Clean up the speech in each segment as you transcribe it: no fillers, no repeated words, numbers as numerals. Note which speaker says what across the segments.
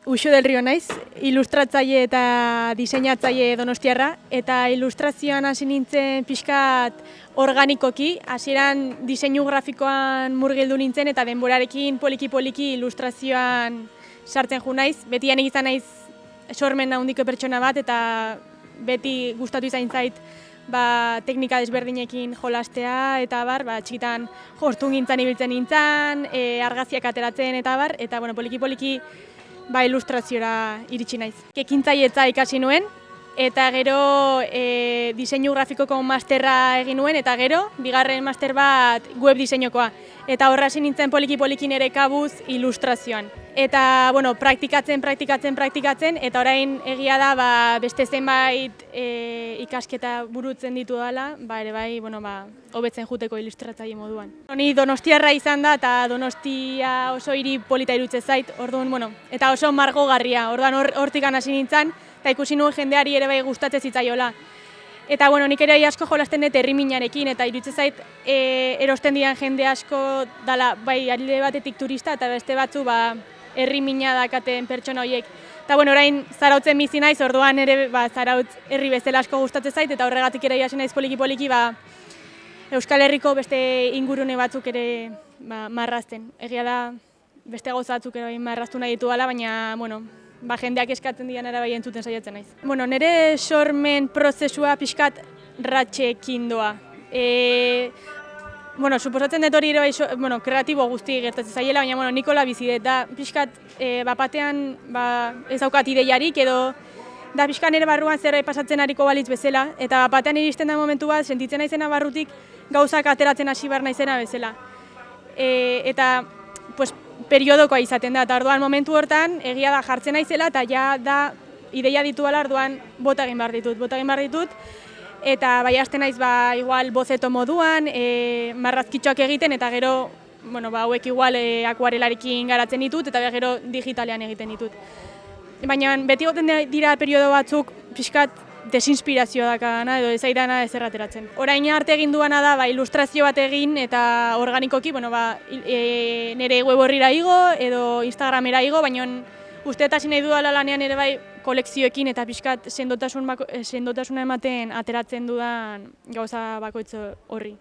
Speaker 1: Uxo del Rio naiz, ilustratzaile eta diseinatzaile donostiarra, eta ilustrazioan hasi nintzen pixkat organikoki, hasieran diseinu grafikoan murgildu nintzen eta denborarekin poliki-poliki ilustrazioan sartzen jo naiz. Beti izan naiz sormen handiko pertsona bat eta beti gustatu izan zait teknika desberdinekin jolastea eta txikitan jostun ibiltzen nintzen, argazkiak ateratzen eta eta poliki-poliki ilustraziora iritsi naiz. Ekintzailetza ikasi nuen, eta gero diseinu grafikoko masterra egin nuen, eta gero bigarren master bat web diseinukoa. Eta horra hasi nintzen poliki-poliki nire kabuz ilustrazioan. Eta praktikatzen, eta orain egia da beste zenbait ikasketa burutzen ditu dela, hobetzen juteko ilustratzaile moduan. Ni donostiarra izan da, eta Donostia oso hiri polita iruditzen zait, orduan, eta oso margogarria, orduan hortik hasi nintzen, eta ikusi nuen jendeari ere gustatzen zitzaiola. Eta nik ere asko jolasten dut herriminarekin, eta iruditzen zait erosten dian jende asko dala alde batetik turista, eta beste batzu herrimina dakaten pertsona horiek. Eta orain Zarautzen bizi naiz, orduan ere Zarautz herri bezala asko gustatzen zait, eta horregatik ere hasi naiz poliki-poliki Euskal Herriko beste ingurune batzuk ere marrazten. Egia da beste gauza batzuk ere marraztu nahi ditudala, baina jendeak eskatzen dian ere entzuten saiatzen naiz. Nire sormen prozesua pixkat ratxeekin doa. Suposatzen dut hori ere kreatibo guzti gertatzen zaiela, baina Nikola bizi dut, da pixkat batean ez daukat ideiarik edo da pixkat nire barruan zerbait pasatzen ariko balitz bezala, eta batean iristen da momentu bat, sentitzen naizena barrutik gauzak ateratzen hasi behar naizena bezala. Eta periodokoa izaten da, eta orduan momentu hortan egia da jartzen naizela, eta ja da ideia dituela orduan bota egin behar ditut, eta hasten naiz igual bozeto moduan, marrazkitxoak egiten, eta gero hauek igual akuarelarekin garatzen ditut, eta gero digitalean egiten ditut. Baina beti goten dira periodo batzuk pixkat desinspirazio dakana edo ezaidana ez errateratzen. Orain arte egin duana da ilustrazio bat egin eta organikoki nire web horrira igo edo Instagramera igo, baina uste eta nahi dudala lanean ere kolekzioekin eta pixkat sendotasuna ematen ateratzen dudan gauza bakoitz horri.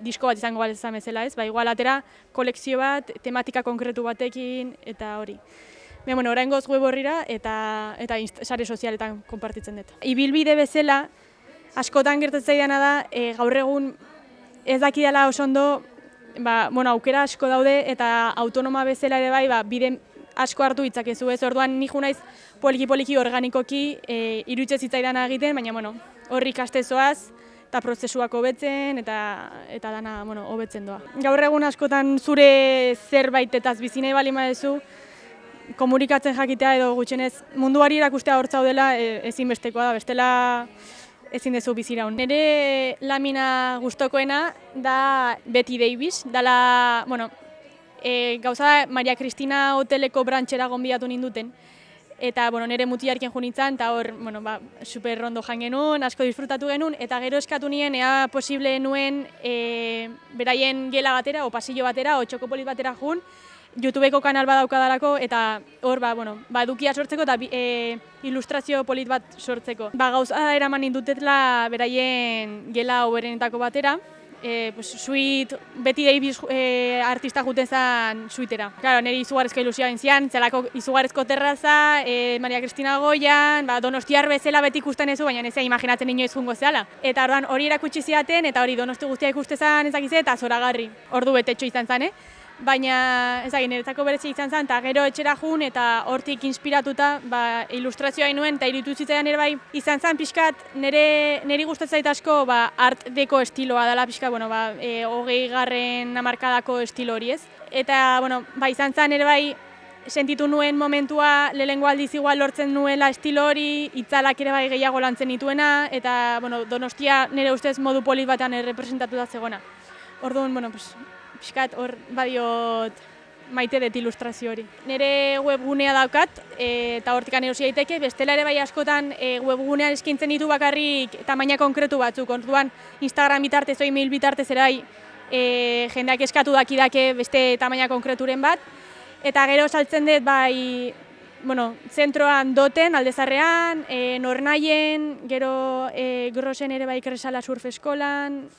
Speaker 1: Disko bat izango balezan bezala ez, igual atera kolekzio bat, tematika konkretu batekin eta hori. Oraingoz web horrira eta sare sozialetan konpartitzen dut. Ibilbide bezala, askotan gertatzen zaidana da, gaur egun ez dakidala oso ondo, aukera asko daude eta autonoma bezala ere bide asko hartu ditzakezu ez. Orduan ni naiz poliki-poliki organikoki iruditzen zitzaidana egiten, baina horri ikastezoaz eta prozesuak hobetzen eta dana hobetzen doa. Gaur egun askotan zure zerbaitetaz bizi nahi baldin baduzu, komunikatzen jakitea edo gutxienez munduari erakustea hor zaudela ezinbestekoa da, bestela ezin dezu biziraun. Nire lamina gustokoena da Betty Davis, dala, gauza Maria Cristina hoteleko brantxera gonbidatu ninduten, eta nire mutiarkin jo nintzen, eta hor super rondo jan genuen, asko disfrutatu genuen, eta gero eskatu nien ea posible nuen beraien gela batera, o pasillo batera, o txokopolit batera jun, YouTubeko kanal badaukadalako eta hor edukia sortzeko eta ilustrazio polit bat sortzeko. Gauza eraman nindutetela beraien gela hoberenetako batera, Betty Davis artista juten zen suitera. Nire izugarrizko ilusioa entzian, zelako izugarrizko terraza, Maria Cristina Goian, Donostiar bezala beti ikusten ezu, baina ez imaginatzen inoiz jungo zehala. Eta orduan hori erakutsi ziaten eta hori Donosti guztia ikusten zen ezakize eta zoragarri. Ordu betetxo izan zen, baina niretzako berezi izan zen, eta gero etxera jun eta hortik inspiratuta ilustrazioa nuen eta iruditu zitzaidan ere izan zen pixkat niri gustatzen zait asko art deco estiloa dela pixkat 20. Hamarkadako estilo hori ez. Eta izan zen ere sentitu nuen momentua lehenengo aldiz igual lortzen nuela estilo hori, itzalak ere gehiago lantzen dituena eta Donostia nire ustez modu polit batean errepresentatuta zegoena. Orduan, pixkat hor badiot maite dut ilustrazio hori. Nire webgunea daukat eta hortik erosi daiteke, bestela ere askotan webgunean eskaintzen ditu bakarrik tamaina konkretu batzuk. Orduan Instagram bitartez o email bitartez ere jendeak eskatu dakidake beste tamaina konkreturen bat. Eta gero saltzen dut zentroan doten, aldezarrean, Nornaien, gero Grosen ere bai Kresala surf eskolan,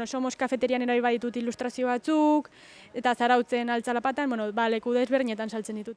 Speaker 1: Somos kafeterian ere bai ditut ilustrazio batzuk, eta Zarautzen Altzalapatan, leku desberdinetan saltzen ditut.